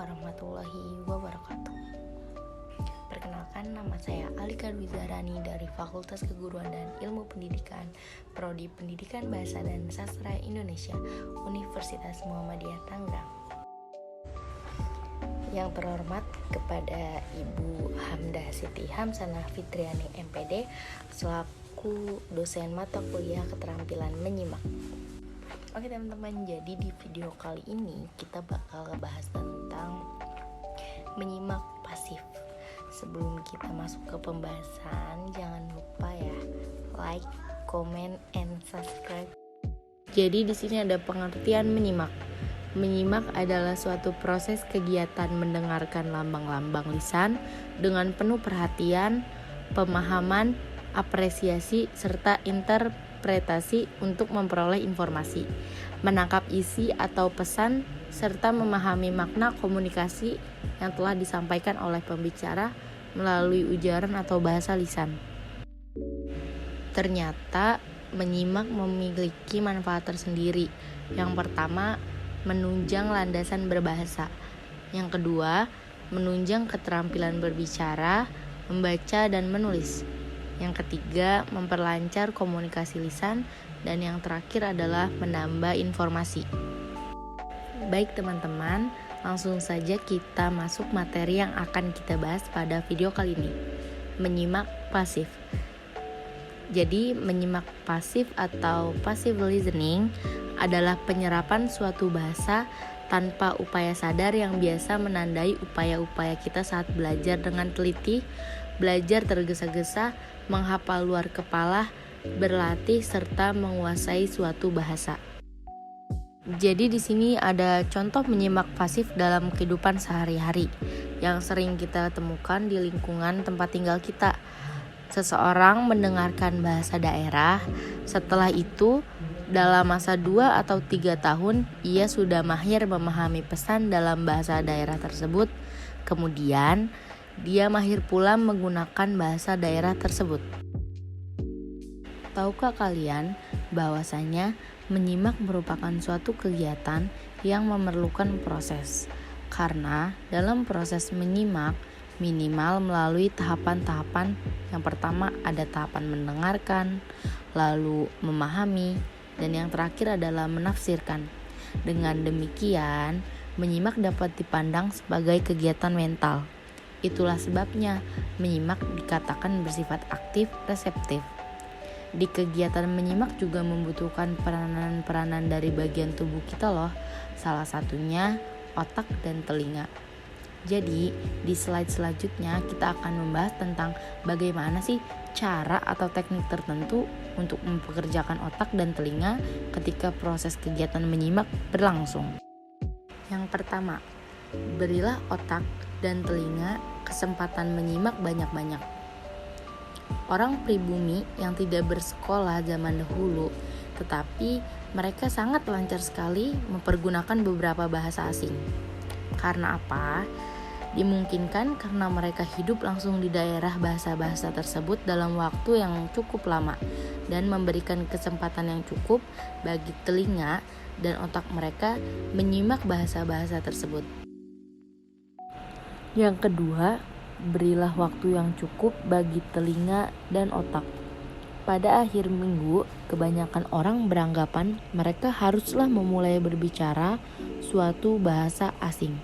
warahmatullahi wabarakatuh. Perkenalkan, nama saya Alika Dwi Zahrani dari Fakultas Keguruan dan Ilmu Pendidikan, Prodi Pendidikan Bahasa dan Sastra Indonesia, Universitas Muhammadiyah Tangerang. Yang terhormat kepada Ibu Hamdah Siti Hamsanah Fitriani MPD selaku dosen mata kuliah keterampilan menyimak. Oke teman-teman, jadi di video kali ini kita bakal ngebahas tentang menyimak pasif. Sebelum kita masuk ke pembahasan, jangan lupa ya like, comment, and subscribe. Jadi di sini ada pengertian menyimak. Menyimak adalah suatu proses kegiatan mendengarkan lambang-lambang lisan dengan penuh perhatian, pemahaman, apresiasi, serta interpretasi untuk memperoleh informasi, menangkap isi atau pesan, serta memahami makna komunikasi yang telah disampaikan oleh pembicara melalui ujaran atau bahasa lisan. Ternyata menyimak memiliki manfaat tersendiri. Yang pertama, menunjang landasan berbahasa. Yang kedua, menunjang keterampilan berbicara, membaca, dan menulis. Yang ketiga, memperlancar komunikasi lisan. Dan yang terakhir adalah menambah informasi. Baik teman-teman, langsung saja kita masuk materi yang akan kita bahas pada video kali ini. Menyimak pasif. Jadi, menyimak pasif atau passive listening adalah penyerapan suatu bahasa tanpa upaya sadar yang biasa menandai upaya-upaya kita saat belajar dengan teliti, belajar tergesa-gesa, menghafal luar kepala, berlatih, serta menguasai suatu bahasa. Jadi di sini ada contoh menyimak pasif dalam kehidupan sehari-hari yang sering kita temukan di lingkungan tempat tinggal kita. Seseorang mendengarkan bahasa daerah, setelah itu dalam masa 2 atau 3 tahun ia sudah mahir memahami pesan dalam bahasa daerah tersebut. Kemudian dia mahir pula menggunakan bahasa daerah tersebut. Tahukah kalian bahwasanya menyimak merupakan suatu kegiatan yang memerlukan proses? Karena dalam proses menyimak minimal melalui tahapan-tahapan. Yang pertama ada tahapan mendengarkan, lalu memahami, dan yang terakhir adalah menafsirkan. Dengan demikian, menyimak dapat dipandang sebagai kegiatan mental. Itulah sebabnya menyimak dikatakan bersifat aktif reseptif. Di kegiatan menyimak juga membutuhkan peranan-peranan dari bagian tubuh kita loh. Salah satunya otak dan telinga. Jadi di slide selanjutnya kita akan membahas tentang bagaimana sih cara atau teknik tertentu untuk mempekerjakan otak dan telinga ketika proses kegiatan menyimak berlangsung. Yang pertama, berilah otak dan telinga kesempatan menyimak banyak-banyak. Orang pribumi yang tidak bersekolah zaman dahulu, tetapi mereka sangat lancar sekali mempergunakan beberapa bahasa asing. Karena apa? Dimungkinkan karena mereka hidup langsung di daerah bahasa-bahasa tersebut dalam waktu yang cukup lama dan memberikan kesempatan yang cukup bagi telinga dan otak mereka menyimak bahasa-bahasa tersebut. Yang kedua, berilah waktu yang cukup bagi telinga dan otak. Pada akhir minggu, kebanyakan orang beranggapan mereka haruslah memulai berbicara suatu bahasa asing.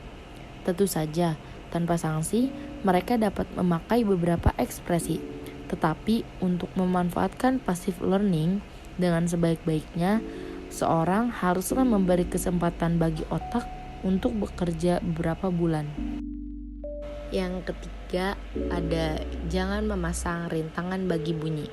Tentu saja, tanpa sanksi, mereka dapat memakai beberapa ekspresi. Tetapi untuk memanfaatkan passive learning dengan sebaik-baiknya, seorang haruslah memberi kesempatan bagi otak untuk bekerja beberapa bulan. Yang ketiga ada jangan memasang rintangan bagi bunyi.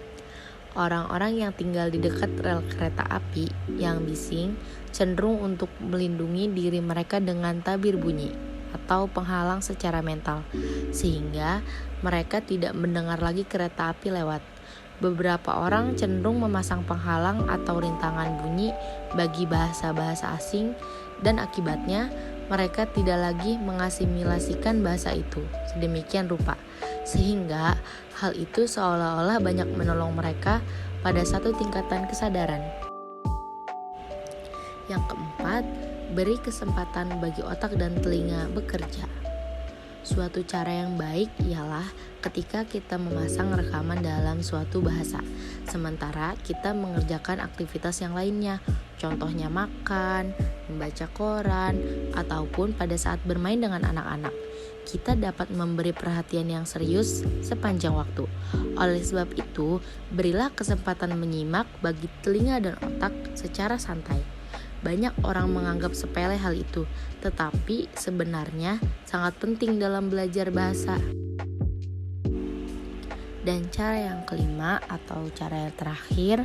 Orang-orang yang tinggal di dekat rel kereta api yang bising cenderung untuk melindungi diri mereka dengan tabir bunyi atau penghalang secara mental, sehingga mereka tidak mendengar lagi kereta api lewat. Beberapa orang cenderung memasang penghalang atau rintangan bunyi bagi bahasa-bahasa asing dan akibatnya mereka tidak lagi mengasimilasikan bahasa itu sedemikian rupa, sehingga hal itu seolah-olah banyak menolong mereka pada satu tingkatan kesadaran. Yang keempat, Beri kesempatan bagi otak dan telinga bekerja. Suatu cara yang baik ialah ketika kita memasang rekaman dalam suatu bahasa, sementara kita mengerjakan aktivitas yang lainnya, contohnya makan, membaca koran, ataupun pada saat bermain dengan anak-anak. Kita dapat memberi perhatian yang serius sepanjang waktu. Oleh sebab itu, berilah kesempatan menyimak bagi telinga dan otak secara santai. Banyak orang menganggap sepele hal itu, tetapi sebenarnya sangat penting dalam belajar bahasa. Dan cara yang kelima atau cara yang terakhir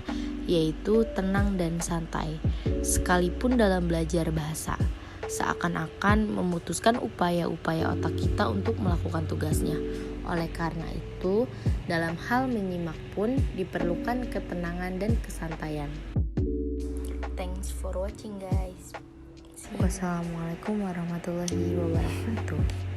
yaitu tenang dan santai. Sekalipun dalam belajar bahasa, seakan-akan memutuskan upaya-upaya otak kita untuk melakukan tugasnya. Oleh karena itu, dalam hal menyimak pun diperlukan ketenangan dan kesantaian. Thanks for watching guys. Wassalamualaikum warahmatullahi wabarakatuh.